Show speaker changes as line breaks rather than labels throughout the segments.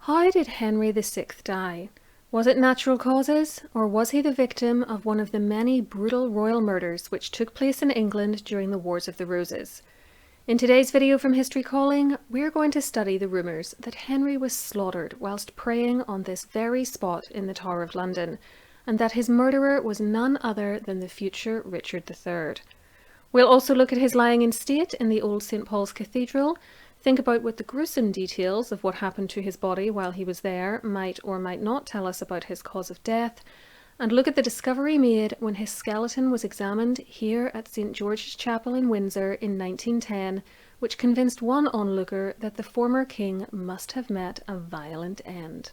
How did Henry VI die? Was it natural causes, or was he the victim of one of the many brutal royal murders which took place in England during the Wars of the Roses? In today's video from History Calling, we're going to study the rumours that Henry was slaughtered whilst praying on this very spot in the Tower of London, and that his murderer was none other than the future Richard III. We'll also look at his lying in state in the old St. Paul's Cathedral, think about what the gruesome details of what happened to his body while he was there might or might not tell us about his cause of death, and look at the discovery made when his skeleton was examined here at St. George's Chapel in Windsor in 1910, which convinced one onlooker that the former king must have met a violent end.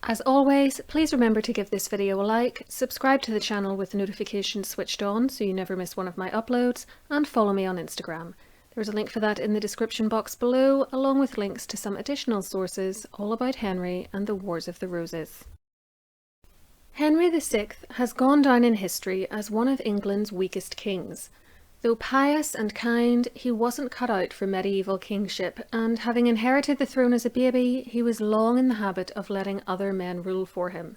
As always, please remember to give this video a like, subscribe to the channel with notifications switched on so you never miss one of my uploads, and follow me on Instagram. There's a link for that in the description box below, along with links to some additional sources all about Henry and the Wars of the Roses. Henry VI has gone down in history as one of England's weakest kings. Though pious and kind, he wasn't cut out for medieval kingship, and having inherited the throne as a baby, he was long in the habit of letting other men rule for him.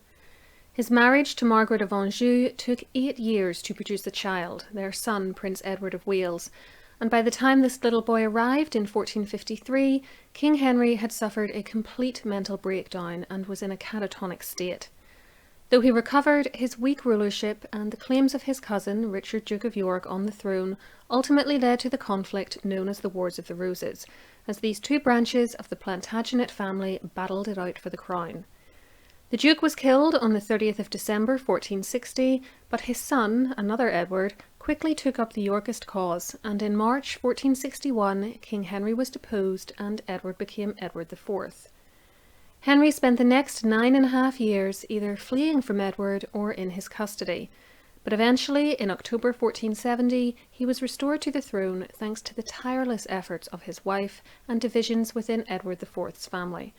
His marriage to Margaret of ANJOU took 8 years to produce a child, their son Prince Edward of Wales, and by the time this little boy arrived in 1453, King Henry had suffered a complete mental breakdown and was in a catatonic state. Though he recovered, his weak rulership and the claims of his cousin, Richard, Duke of York, on the throne ultimately led to the conflict known as the Wars of the Roses, as these two branches of the Plantagenet family battled it out for the crown. The Duke was killed on the 30th of December 1460, but his son, another Edward, quickly took up the Yorkist cause, and in March 1461 King Henry was deposed and Edward became Edward IV. Henry spent the next 9.5 years either fleeing from Edward or in his custody, but eventually, in October 1470, he was restored to the throne thanks to the tireless efforts of his wife and divisions within Edward IV's family.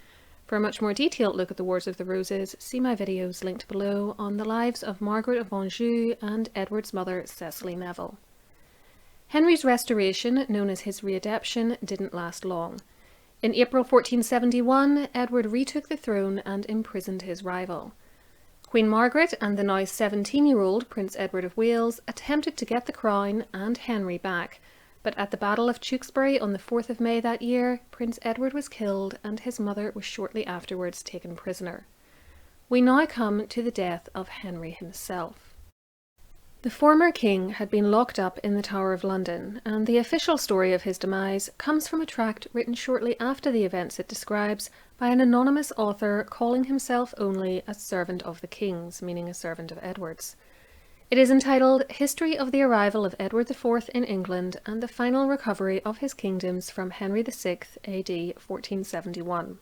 For a much more detailed look at the Wars of the Roses, see my videos linked below on the lives of Margaret of Anjou and Edward's mother, Cecily Neville. Henry's restoration, known as his readeption, didn't last long. In April 1471, Edward retook the throne and imprisoned his rival. Queen Margaret and the now 17-year-old Prince Edward of Wales attempted to get the crown and Henry back, but at the Battle of Tewkesbury on the 4th of May that year, Prince Edward was killed and his mother was shortly afterwards taken prisoner. We now come to the death of Henry himself. The former king had been locked up in the Tower of London, and the official story of his demise comes from a tract written shortly after the events it describes by an anonymous author calling himself only a servant of the king's, meaning a servant of Edward's. It is entitled History of the Arrival of Edward IV in England and the Final Recovery of His Kingdoms from Henry VI AD 1471.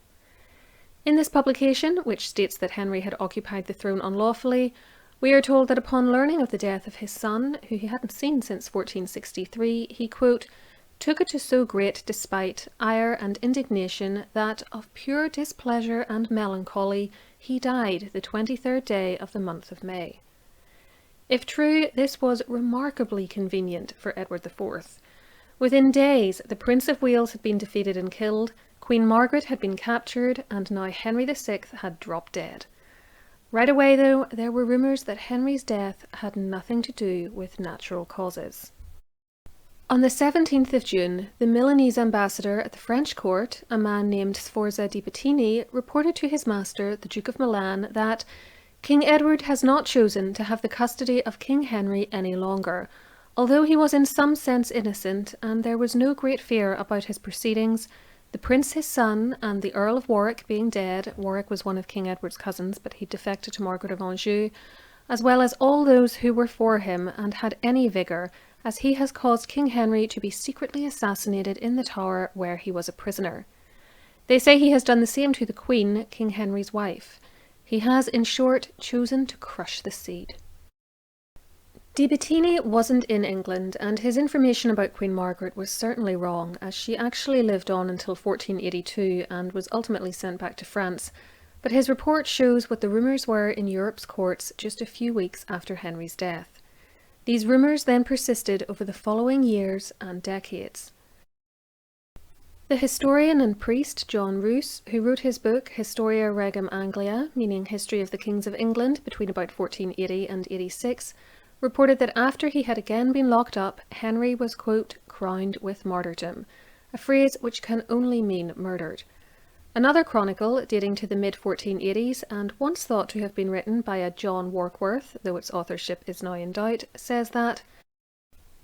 In this publication, which states that Henry had occupied the throne unlawfully, we are told that upon learning of the death of his son, who he hadn't seen since 1463, he, quote, took it to so great despite, ire and indignation that, of pure displeasure and melancholy, he died the 23rd day of the month of May. If true, this was remarkably convenient for Edward IV. Within days, the Prince of Wales had been defeated and killed, Queen Margaret had been captured, and now Henry VI had dropped dead. Right away, though, there were rumours that Henry's death had nothing to do with natural causes. On the 17th of June, the Milanese ambassador at the French court, a man named Sforza di Bettini, reported to his master, the Duke of Milan, that King Edward has not chosen to have the custody of King Henry any longer. Although he was in some sense innocent, and there was no great fear about his proceedings, the prince his son, and the Earl of Warwick being dead, Warwick was one of King Edward's cousins, but he defected to Margaret of Anjou, as well as all those who were for him and had any vigour, as he has caused King Henry to be secretly assassinated in the Tower where he was a prisoner. They say he has done the same to the Queen, King Henry's wife. He has, in short, chosen to crush the seed. Di Bettini wasn't in England, and his information about Queen Margaret was certainly wrong, as she actually lived on until 1482 and was ultimately sent back to France, but his report shows what the rumours were in Europe's courts just a few weeks after Henry's death. These rumours then persisted over the following years and decades. The historian and priest John Roos, who wrote his book Historia Regum Anglia, meaning History of the Kings of England between about 1480 and 86, reported that after he had again been locked up, Henry was, quote, crowned with martyrdom, a phrase which can only mean murdered. Another chronicle, dating to the mid-1480s and once thought to have been written by a John Warkworth, though its authorship is now in doubt, says that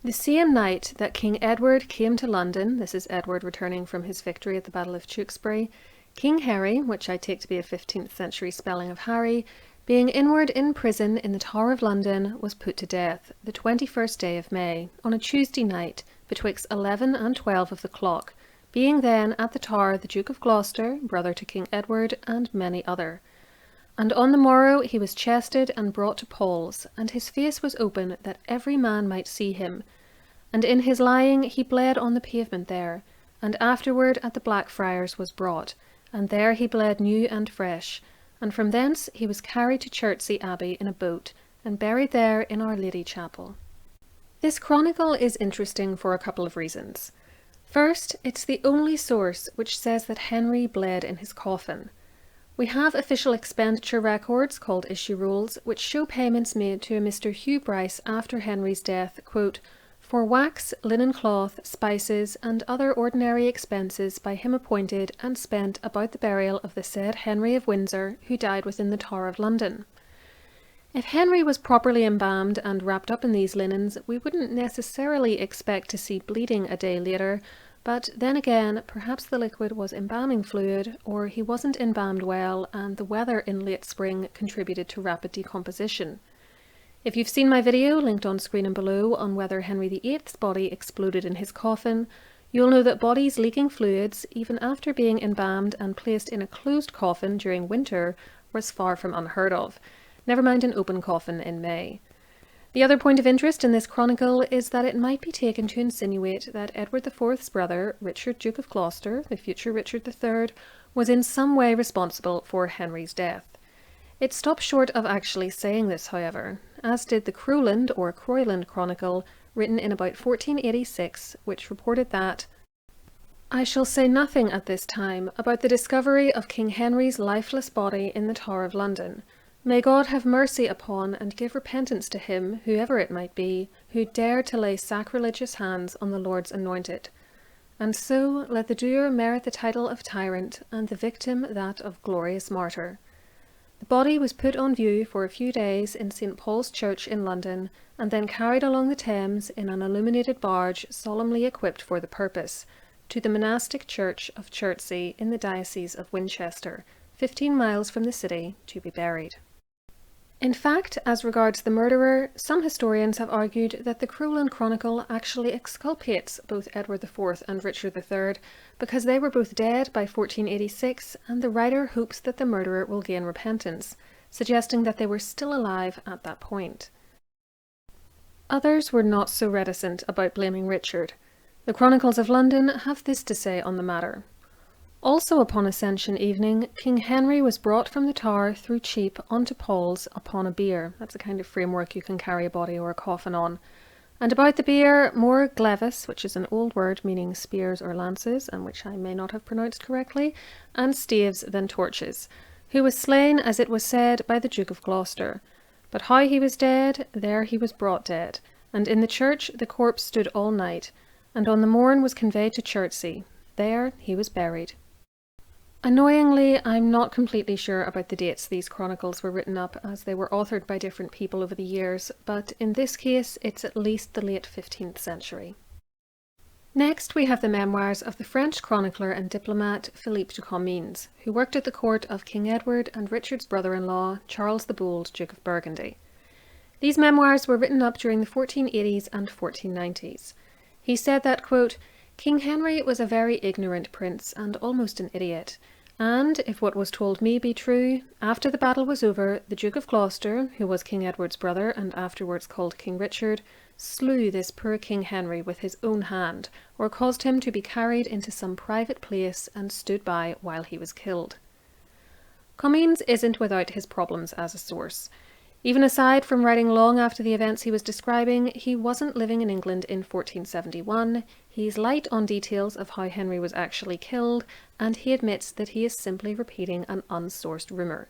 the same night that King Edward came to London, this is Edward returning from his victory at the Battle of Tewkesbury, King Harry, which I take to be a 15th century spelling of Harry, being inward in prison in the Tower of London, was put to death, the 21st day of May, on a Tuesday night, betwixt 11 and 12 of the clock, being then at the Tower the Duke of Gloucester, brother to King Edward, and many other. And on the morrow he was chested and brought to Paul's, and his face was open that every man might see him. And in his lying he bled on the pavement there, and afterward at the Blackfriars was brought, and there he bled new and fresh, and from thence he was carried to Chertsey Abbey in a boat, and buried there in Our Lady Chapel. This chronicle is interesting for a couple of reasons. First, it's the only source which says that Henry bled in his coffin. We have official expenditure records, called issue rolls, which show payments made to a Mr. Hugh Bryce after Henry's death, quote, for wax, linen cloth, spices, and other ordinary expenses by him appointed and spent about the burial of the said Henry of Windsor, who died within the Tower of London. If Henry was properly embalmed and wrapped up in these linens, we wouldn't necessarily expect to see bleeding a day later, but then again, perhaps the liquid was embalming fluid, or he wasn't embalmed well and the weather in late spring contributed to rapid decomposition. If you've seen my video, linked on screen and below, on whether Henry VIII's body exploded in his coffin, you'll know that bodies leaking fluids, even after being embalmed and placed in a closed coffin during winter, was far from unheard of. Never mind an open coffin in May. The other point of interest in this chronicle is that it might be taken to insinuate that Edward IV's brother, Richard, Duke of Gloucester, the future Richard III, was in some way responsible for Henry's death. It stops short of actually saying this, however, as did the Crowland or Croyland Chronicle, written in about 1486, which reported that I shall say nothing at this time about the discovery of King Henry's lifeless body in the Tower of London. May God have mercy upon and give repentance to him, whoever it might be, who dared to lay sacrilegious hands on the Lord's anointed. And so let the doer merit the title of tyrant, and the victim that of glorious martyr. The body was put on view for a few days in St. Paul's Church in London, and then carried along the Thames in an illuminated barge solemnly equipped for the purpose, to the monastic church of Chertsey in the Diocese of Winchester, 15 miles from the city, to be buried. In fact, as regards the murderer, some historians have argued that the Crowland Chronicle actually exculpates both Edward IV and Richard III because they were both dead by 1486, and the writer hopes that the murderer will gain repentance, suggesting that they were still alive at that point. Others were not so reticent about blaming Richard. The Chronicles of London have this to say on the matter. Also upon Ascension evening, King Henry was brought from the Tower through Cheap onto Paul's upon a bier. That's a kind of framework you can carry a body or a coffin on. And about the bier, more glevis, which is an old word meaning spears or lances, and which I may not have pronounced correctly, and staves than torches, who was slain, as it was said, by the Duke of Gloucester. But how he was dead, there he was brought dead, and in the church the corpse stood all night, and on the morn was conveyed to Chertsey. There he was buried. Annoyingly, I'm not completely sure about the dates these chronicles were written up, as they were authored by different people over the years, but in this case it's at least the late 15th century. Next we have the memoirs of the French chronicler and diplomat Philippe de Comines, who worked at the court of King Edward and Richard's brother-in-law, Charles the Bold, Duke of Burgundy. These memoirs were written up during the 1480s and 1490s. He said that, quote, King Henry was a very ignorant prince and almost an idiot, and, if what was told me be true, after the battle was over, the Duke of Gloucester, who was King Edward's brother and afterwards called King Richard, slew this poor King Henry with his own hand, or caused him to be carried into some private place and stood by while he was killed. Comines isn't without his problems as a source. Even aside from writing long after the events he was describing, he wasn't living in England in 1471, he's light on details of how Henry was actually killed, and he admits that he is simply repeating an unsourced rumour.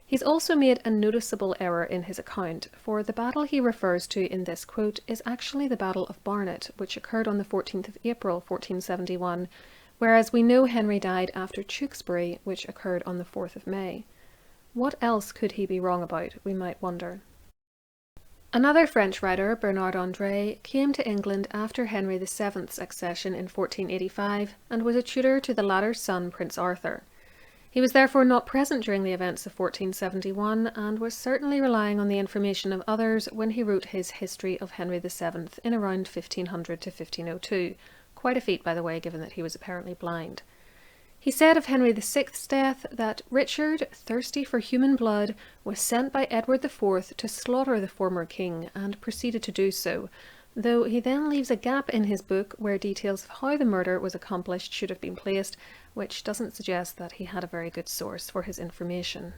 He's also made a noticeable error in his account, for the battle he refers to in this quote is actually the Battle of Barnet, which occurred on the 14th of April 1471, whereas we know Henry died after Tewkesbury, which occurred on the 4th of May. What else could he be wrong about, we might wonder. Another French writer, Bernard André, came to England after Henry VII's accession in 1485 and was a tutor to the latter's son, Prince Arthur. He was therefore not present during the events of 1471 and was certainly relying on the information of others when he wrote his History of Henry VII in around 1500 to 1502, quite a feat by the way given that he was apparently blind. He said of Henry VI's death that Richard, thirsty for human blood, was sent by Edward IV to slaughter the former king, and proceeded to do so, though he then leaves a gap in his book where details of how the murder was accomplished should have been placed, which doesn't suggest that he had a very good source for his information.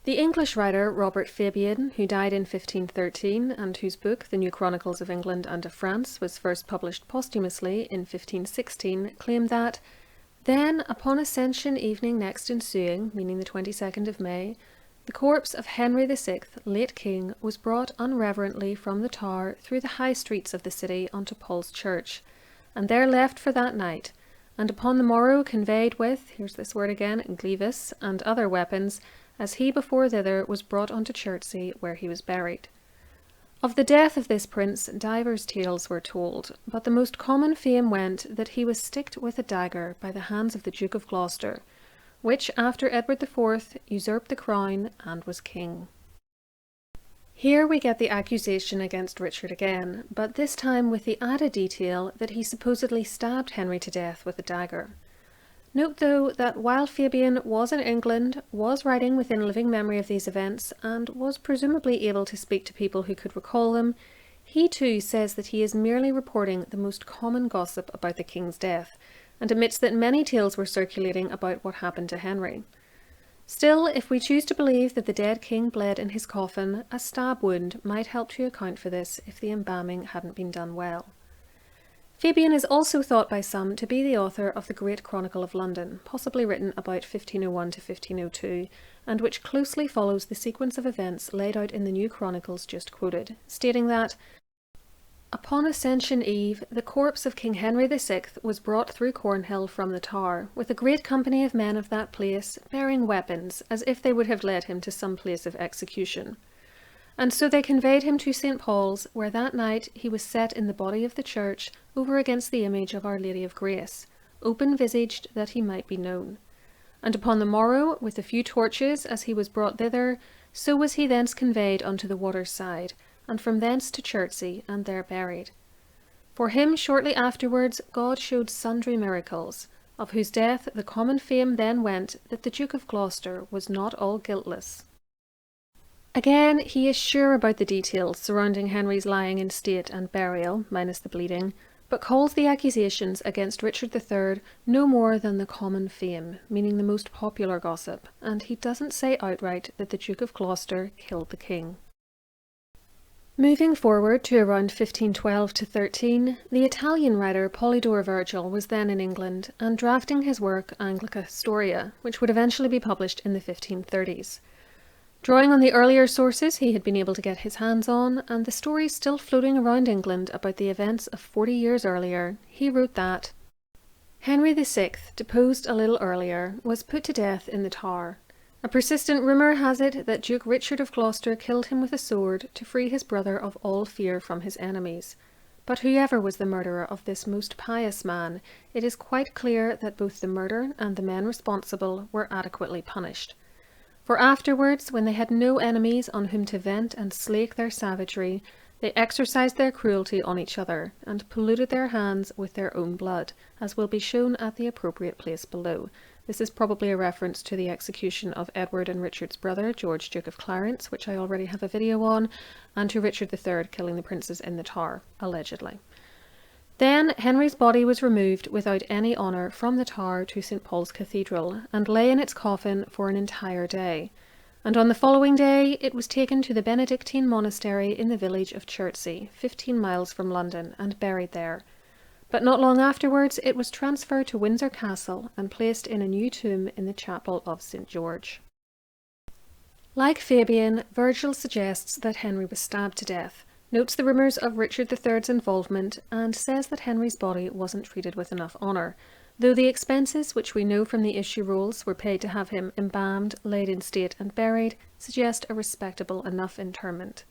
The English writer Robert Fabian, who died in 1513 and whose book The New Chronicles of England and of France was first published posthumously in 1516, claimed that then, upon Ascension evening next ensuing, meaning the 22nd of May, the corpse of Henry VI, late king, was brought unreverently from the Tower through the high streets of the city unto Paul's Church, and there left for that night, and upon the morrow conveyed with, here's this word again, glaives, and other weapons, as he before thither was brought unto Chertsey, where he was buried. Of the death of this prince divers tales were told, but the most common fame went that he was sticked with a dagger by the hands of the Duke of Gloucester, which after Edward IV usurped the crown and was king. Here we get the accusation against Richard again, but this time with the added detail that he supposedly stabbed Henry to death with a dagger. Note though that while Fabian was in England, was writing within living memory of these events, and was presumably able to speak to people who could recall them, he too says that he is merely reporting the most common gossip about the king's death, and admits that many tales were circulating about what happened to Henry. Still, if we choose to believe that the dead king bled in his coffin, a stab wound might help to account for this if the embalming hadn't been done well. Fabian is also thought by some to be the author of the Great Chronicle of London, possibly written about 1501 to 1502, and which closely follows the sequence of events laid out in the New Chronicles just quoted, stating that upon Ascension Eve, the corpse of King Henry VI was brought through Cornhill from the Tower, with a great company of men of that place, bearing weapons, as if they would have led him to some place of execution. And so they conveyed him to St. Paul's, where that night he was set in the body of the church, over against the image of Our Lady of Grace, open-visaged that he might be known. And upon the morrow, with a few torches, as he was brought thither, so was he thence conveyed unto the water's side, and from thence to Chertsey, and there buried. For him shortly afterwards God showed sundry miracles, of whose death the common fame then went that the Duke of Gloucester was not all guiltless. Again, he is sure about the details surrounding Henry's lying in state and burial, minus the bleeding, but calls the accusations against Richard III no more than the common fame, meaning the most popular gossip, and he doesn't say outright that the Duke of Gloucester killed the king. Moving forward to around 1512 to 13, the Italian writer Polydore Vergil was then in England and drafting his work Anglica Historia, which would eventually be published in the 1530s. Drawing on the earlier sources he had been able to get his hands on, and the stories still floating around England about the events of 40 years earlier, he wrote that Henry VI, deposed a little earlier, was put to death in the Tower. A persistent rumour has it that Duke Richard of Gloucester killed him with a sword to free his brother of all fear from his enemies. But whoever was the murderer of this most pious man, it is quite clear that both the murder and the men responsible were adequately punished. For afterwards, when they had no enemies on whom to vent and slake their savagery, they exercised their cruelty on each other, and polluted their hands with their own blood, as will be shown at the appropriate place below. This is probably a reference to the execution of Edward and Richard's brother, George, Duke of Clarence, which I already have a video on, and to Richard III killing the princes in the Tower, allegedly. Then Henry's body was removed without any honour from the Tower to St Paul's Cathedral and lay in its coffin for an entire day. And on the following day it was taken to the Benedictine monastery in the village of Chertsey, 15 miles from London, and buried there. But not long afterwards it was transferred to Windsor Castle and placed in a new tomb in the chapel of St George. Like Fabian, Virgil suggests that Henry was stabbed to death, notes the rumours of Richard III's involvement, and says that Henry's body wasn't treated with enough honour, though the expenses, which we know from the issue rules were paid to have him embalmed, laid in state and buried, suggest a respectable enough interment.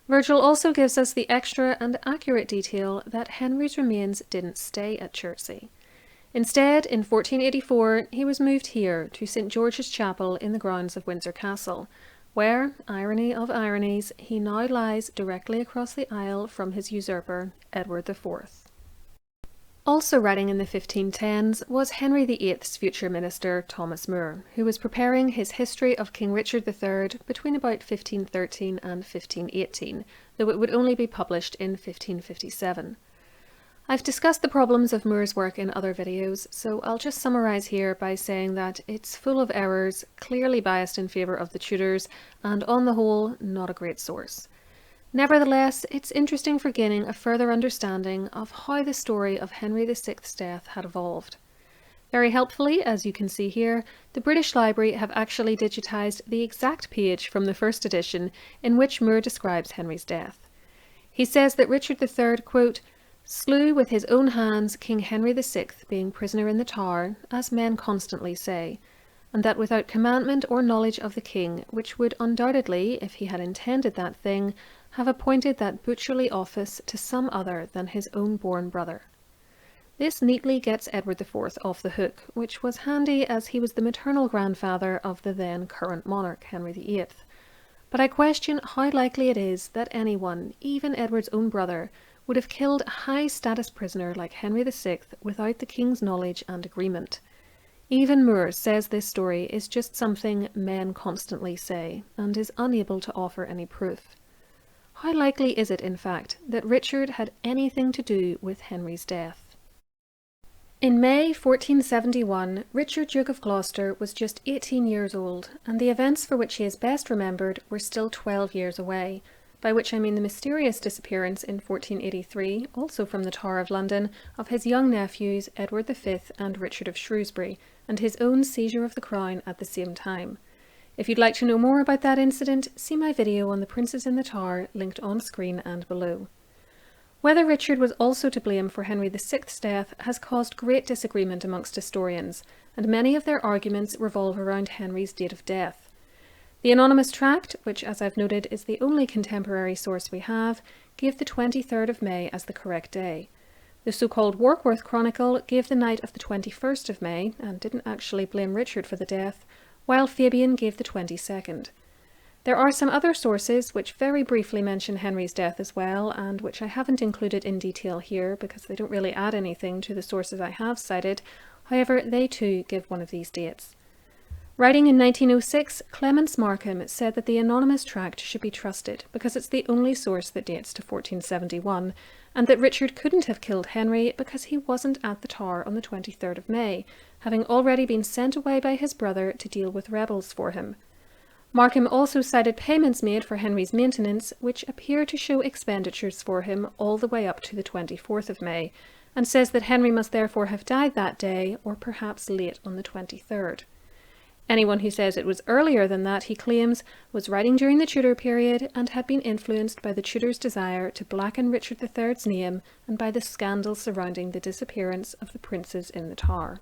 Virgil also gives us the extra and accurate detail that Henry's remains didn't stay at Chertsey. Instead, in 1484, he was moved here to St George's Chapel in the grounds of Windsor Castle, where, irony of ironies, he now lies directly across the aisle from his usurper, Edward IV. Also writing in the 1510s was Henry VIII's future minister, Thomas More, who was preparing his History of King Richard III between about 1513 and 1518, though it would only be published in 1557. I've discussed the problems of More's work in other videos, so I'll just summarise here by saying that it's full of errors, clearly biased in favour of the Tudors, and on the whole, not a great source. Nevertheless, it's interesting for gaining a further understanding of how the story of Henry VI's death had evolved. Very helpfully, as you can see here, the British Library have actually digitised the exact page from the first edition in which More describes Henry's death. He says that Richard III, quote, slew with his own hands King Henry VI, being prisoner in the Tower, as men constantly say, and that without commandment or knowledge of the king, which would undoubtedly, if he had intended that thing, have appointed that butcherly office to some other than his own born brother. This neatly gets Edward IV off the hook, which was handy as he was the maternal grandfather of the then current monarch, Henry VIII. But I question how likely it is that anyone, even Edward's own brother, would have killed a high-status prisoner like Henry VI without the king's knowledge and agreement. Even More says this story is just something men constantly say, and is unable to offer any proof. How likely is it, in fact, that Richard had anything to do with Henry's death? In May 1471, Richard, Duke of Gloucester, was just 18 years old, and the events for which he is best remembered were still 12 years away, by which I mean the mysterious disappearance in 1483, also from the Tower of London, of his young nephews Edward V and Richard of Shrewsbury, and his own seizure of the crown at the same time. If you'd like to know more about that incident, see my video on the Princes in the Tower, linked on screen and below. Whether Richard was also to blame for Henry VI's death has caused great disagreement amongst historians, and many of their arguments revolve around Henry's date of death. The anonymous tract, which as I've noted is the only contemporary source we have, gave the 23rd of May as the correct day. The so-called Warkworth Chronicle gave the night of the 21st of May, and didn't actually blame Richard for the death, while Fabian gave the 22nd. There are some other sources which very briefly mention Henry's death as well, and which I haven't included in detail here because they don't really add anything to the sources I have cited. However, they too give one of these dates. Writing in 1906, Clements Markham said that the anonymous tract should be trusted because it's the only source that dates to 1471, and that Richard couldn't have killed Henry because he wasn't at the Tower on the 23rd of May, having already been sent away by his brother to deal with rebels for him. Markham also cited payments made for Henry's maintenance, which appear to show expenditures for him all the way up to the 24th of May, and says that Henry must therefore have died that day, or perhaps late on the 23rd. Anyone who says it was earlier than that, he claims, was writing during the Tudor period and had been influenced by the Tudors' desire to blacken Richard III's name and by the scandal surrounding the disappearance of the princes in the Tower.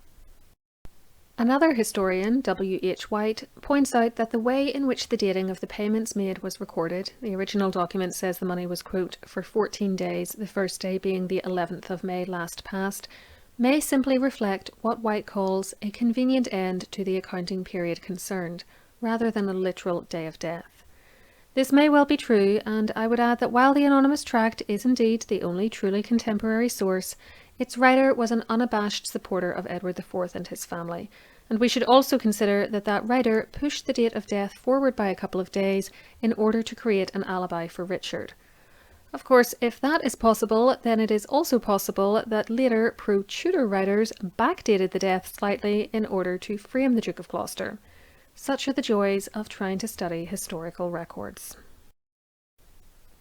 Another historian, W.H. White, points out that the way in which the dating of the payments made was recorded, the original document says the money was, quote, for 14 days, the first day being the 11th of May last past, may simply reflect what White calls a convenient end to the accounting period concerned, rather than a literal day of death. This may well be true, and I would add that while the anonymous tract is indeed the only truly contemporary source, its writer was an unabashed supporter of Edward IV and his family, and we should also consider that that writer pushed the date of death forward by a couple of days in order to create an alibi for Richard. Of course, if that is possible, then it is also possible that later pro-Tudor writers backdated the death slightly in order to frame the Duke of Gloucester. Such are the joys of trying to study historical records.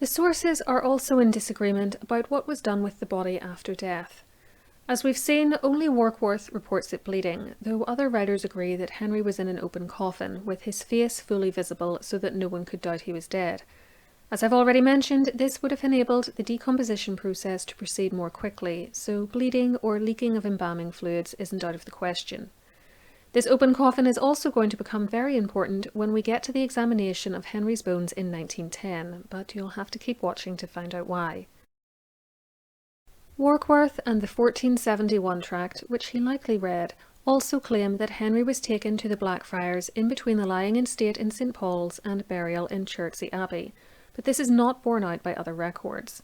The sources are also in disagreement about what was done with the body after death. As we've seen, only Warkworth reports it bleeding, though other writers agree that Henry was in an open coffin, with his face fully visible so that no one could doubt he was dead. As I've already mentioned, this would have enabled the decomposition process to proceed more quickly, so bleeding or leaking of embalming fluids isn't out of the question. This open coffin is also going to become very important when we get to the examination of Henry's bones in 1910, but you'll have to keep watching to find out why. Warkworth and the 1471 tract, which he likely read, also claim that Henry was taken to the Blackfriars in between the lying in state in St. Paul's and burial in Chertsey Abbey, but this is not borne out by other records.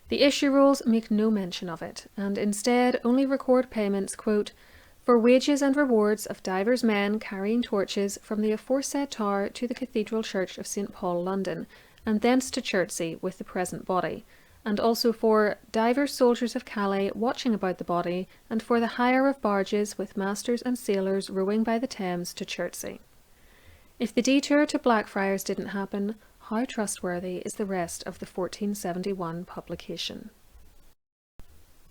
The issue rolls make no mention of it, and instead only record payments, quote, for wages and rewards of divers men carrying torches from the aforesaid tower to the Cathedral Church of St. Paul, London, and thence to Chertsey with the present body, and also for divers soldiers of Calais watching about the body, and for the hire of barges with masters and sailors rowing by the Thames to Chertsey. If the detour to Blackfriars didn't happen, how trustworthy is the rest of the 1471 publication?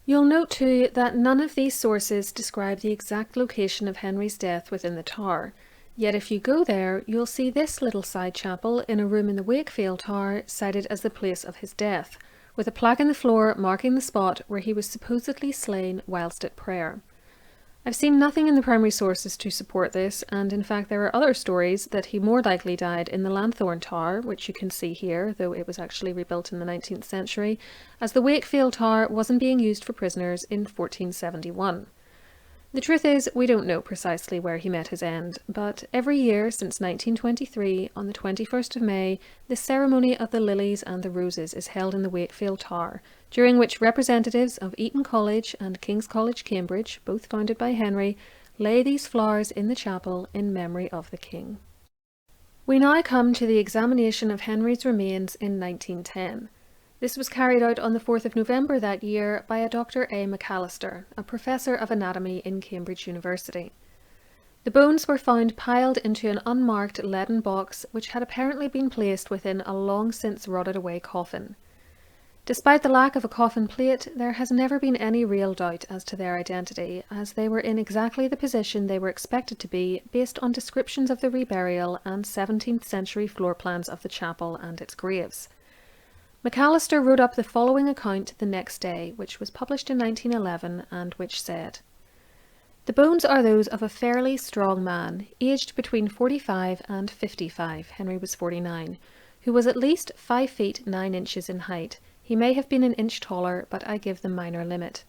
You'll note too that none of these sources describe the exact location of Henry's death within the tower, yet if you go there you'll see this little side chapel in a room in the Wakefield Tower cited as the place of his death, with a plaque in the floor marking the spot where he was supposedly slain whilst at prayer. I've seen nothing in the primary sources to support this, and in fact there are other stories that he more likely died in the Lanthorn Tower, which you can see here, though it was actually rebuilt in the 19th century, as the Wakefield Tower wasn't being used for prisoners in 1471. The truth is, we don't know precisely where he met his end, but every year since 1923, on the 21st of May, the ceremony of the Lilies and the Roses is held in the Wakefield Tower, during which representatives of Eton College and King's College, Cambridge, both founded by Henry, lay these flowers in the chapel in memory of the King. We now come to the examination of Henry's remains in 1910. This was carried out on the 4th of November that year by a Dr. A. McAllister, a professor of anatomy in Cambridge University. The bones were found piled into an unmarked leaden box which had apparently been placed within a long since rotted away coffin. Despite the lack of a coffin plate, there has never been any real doubt as to their identity, as they were in exactly the position they were expected to be based on descriptions of the reburial and 17th century floor plans of the chapel and its graves. McAllister wrote up the following account the next day, which was published in 1911, and which said, "The bones are those of a fairly strong man, aged between 45 and 55, Henry was 49, who was at least 5 feet 9 inches in height. He may have been an inch taller, but I give the minor limit.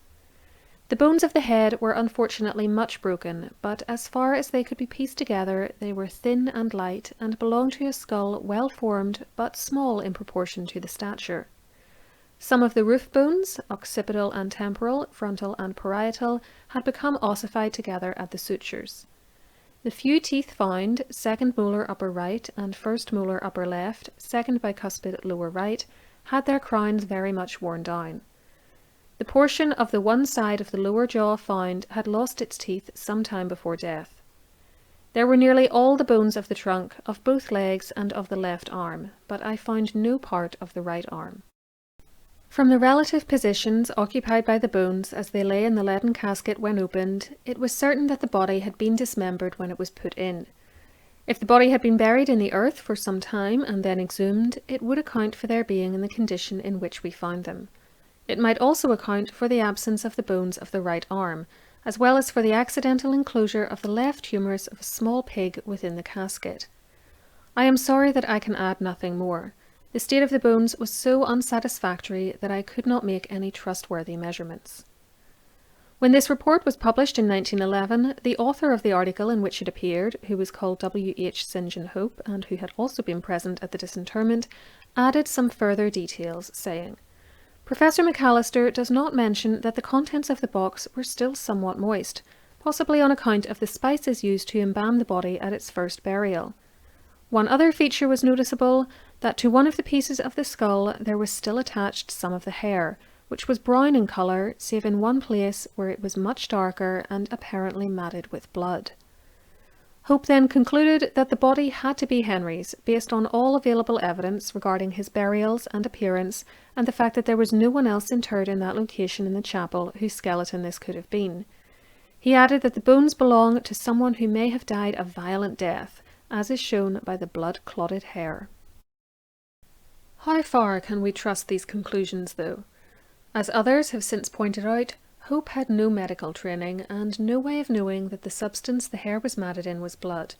The bones of the head were unfortunately much broken, but as far as they could be pieced together, they were thin and light, and belonged to a skull well formed, but small in proportion to the stature. Some of the roof bones, occipital and temporal, frontal and parietal, had become ossified together at the sutures. The few teeth found, second molar upper right and first molar upper left, second bicuspid lower right, had their crowns very much worn down. The portion of the one side of the lower jaw found had lost its teeth some time before death. There were nearly all the bones of the trunk, of both legs and of the left arm, but I found no part of the right arm." From the relative positions occupied by the bones as they lay in the leaden casket when opened, it was certain that the body had been dismembered when it was put in. If the body had been buried in the earth for some time and then exhumed, it would account for their being in the condition in which we found them. It might also account for the absence of the bones of the right arm, as well as for the accidental enclosure of the left humerus of a small pig within the casket. I am sorry that I can add nothing more. The state of the bones was so unsatisfactory that I could not make any trustworthy measurements. When this report was published in 1911, the author of the article in which it appeared, who was called W. H. St. John Hope, and who had also been present at the disinterment, added some further details, saying, "Professor McAllister does not mention that the contents of the box were still somewhat moist, possibly on account of the spices used to embalm the body at its first burial. One other feature was noticeable, that to one of the pieces of the skull there was still attached some of the hair, which was brown in colour, save in one place where it was much darker and apparently matted with blood. Hope then concluded that the body had to be Henry's, based on all available evidence regarding his burials and appearance, and the fact that there was no one else interred in that location in the chapel whose skeleton this could have been. He added that the bones belong to someone who may have died a violent death, as is shown by the blood-clotted hair. How far can we trust these conclusions, though? As others have since pointed out, Hope had no medical training and no way of knowing that the substance the hair was matted in was blood.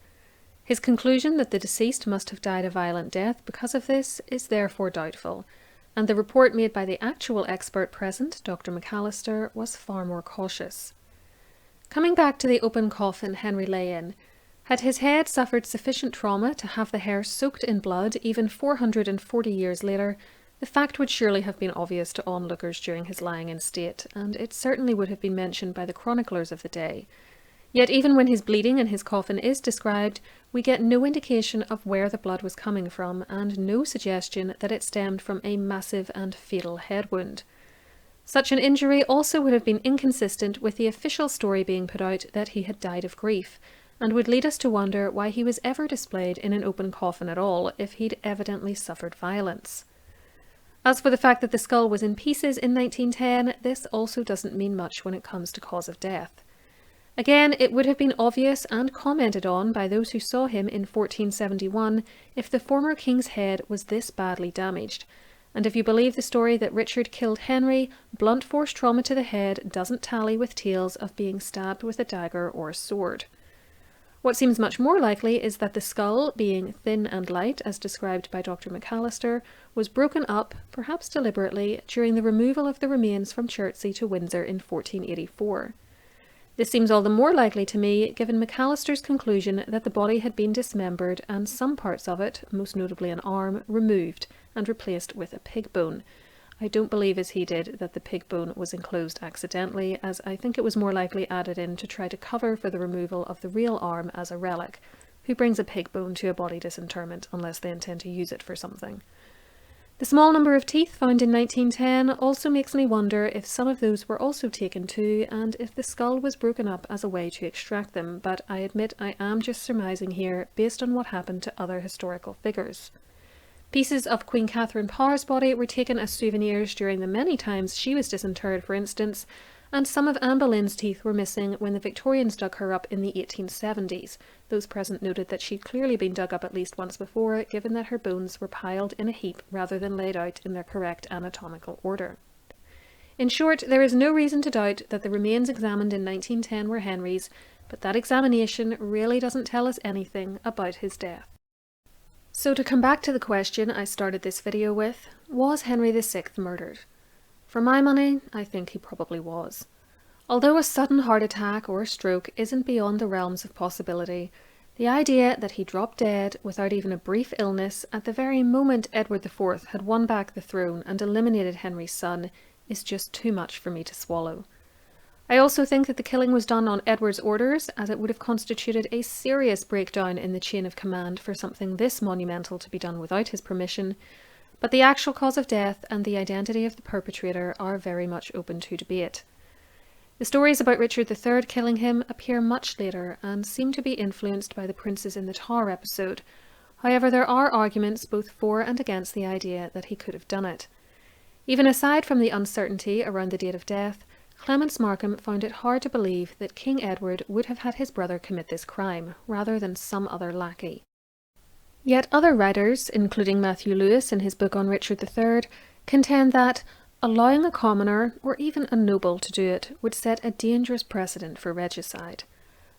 His conclusion that the deceased must have died a violent death because of this is therefore doubtful, and the report made by the actual expert present, Dr. McAllister, was far more cautious. Coming back to the open coffin Henry lay in, had his head suffered sufficient trauma to have the hair soaked in blood even 440 years later, the fact would surely have been obvious to onlookers during his lying in state, and it certainly would have been mentioned by the chroniclers of the day. Yet even when his bleeding in his coffin is described, we get no indication of where the blood was coming from, and no suggestion that it stemmed from a massive and fatal head wound. Such an injury also would have been inconsistent with the official story being put out that he had died of grief, and would lead us to wonder why he was ever displayed in an open coffin at all if he'd evidently suffered violence. As for the fact that the skull was in pieces in 1910, this also doesn't mean much when it comes to cause of death. Again, it would have been obvious and commented on by those who saw him in 1471 if the former king's head was this badly damaged. And if you believe the story that Richard killed Henry, blunt force trauma to the head doesn't tally with tales of being stabbed with a dagger or a sword. What seems much more likely is that the skull, being thin and light, as described by Dr. McAllister, was broken up, perhaps deliberately, during the removal of the remains from Chertsey to Windsor in 1484. This seems all the more likely to me, given McAllister's conclusion that the body had been dismembered and some parts of it, most notably an arm, removed and replaced with a pig bone. I don't believe, as he did, that the pig bone was enclosed accidentally, as I think it was more likely added in to try to cover for the removal of the real arm as a relic. Who brings a pig bone to a body disinterment unless they intend to use it for something? The small number of teeth found in 1910 also makes me wonder if some of those were also taken too, and if the skull was broken up as a way to extract them, but I admit I am just surmising here based on what happened to other historical figures. Pieces of Queen Catherine Parr's body were taken as souvenirs during the many times she was disinterred, for instance, and some of Anne Boleyn's teeth were missing when the Victorians dug her up in the 1870s. Those present noted that she'd clearly been dug up at least once before, given that her bones were piled in a heap rather than laid out in their correct anatomical order. In short, there is no reason to doubt that the remains examined in 1910 were Henry's, but that examination really doesn't tell us anything about his death. So to come back to the question I started this video with, was Henry VI murdered? For my money, I think he probably was. Although a sudden heart attack or a stroke isn't beyond the realms of possibility, the idea that he dropped dead without even a brief illness at the very moment Edward IV had won back the throne and eliminated Henry's son is just too much for me to swallow. I also think that the killing was done on Edward's orders, as it would have constituted a serious breakdown in the chain of command for something this monumental to be done without his permission, but the actual cause of death and the identity of the perpetrator are very much open to debate. The stories about Richard III killing him appear much later and seem to be influenced by the Princes in the Tower episode. However, there are arguments both for and against the idea that he could have done it. Even aside from the uncertainty around the date of death, Clements Markham found it hard to believe that King Edward would have had his brother commit this crime, rather than some other lackey. Yet other writers, including Matthew Lewis in his book on Richard III, contend that allowing a commoner, or even a noble, to do it would set a dangerous precedent for regicide.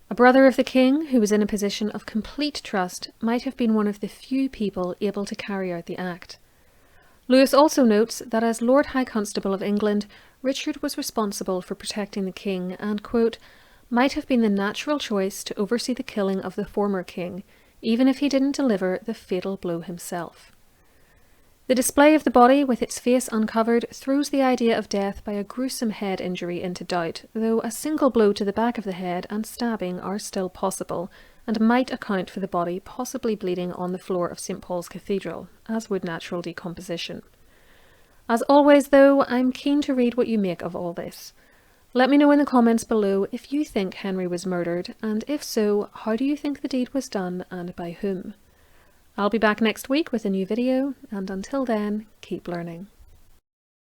A brother of the king, who was in a position of complete trust, might have been one of the few people able to carry out the act. Lewis also notes that as Lord High Constable of England, Richard was responsible for protecting the king and, quote, might have been the natural choice to oversee the killing of the former king, even if he didn't deliver the fatal blow himself. The display of the body with its face uncovered throws the idea of death by a gruesome head injury into doubt, though a single blow to the back of the head and stabbing are still possible, and might account for the body possibly bleeding on the floor of St. Paul's Cathedral, as would natural decomposition. As always though, I'm keen to read what you make of all this. Let me know in the comments below if you think Henry was murdered, and if so, how do you think the deed was done and by whom? I'll be back next week with a new video, and until then, keep learning.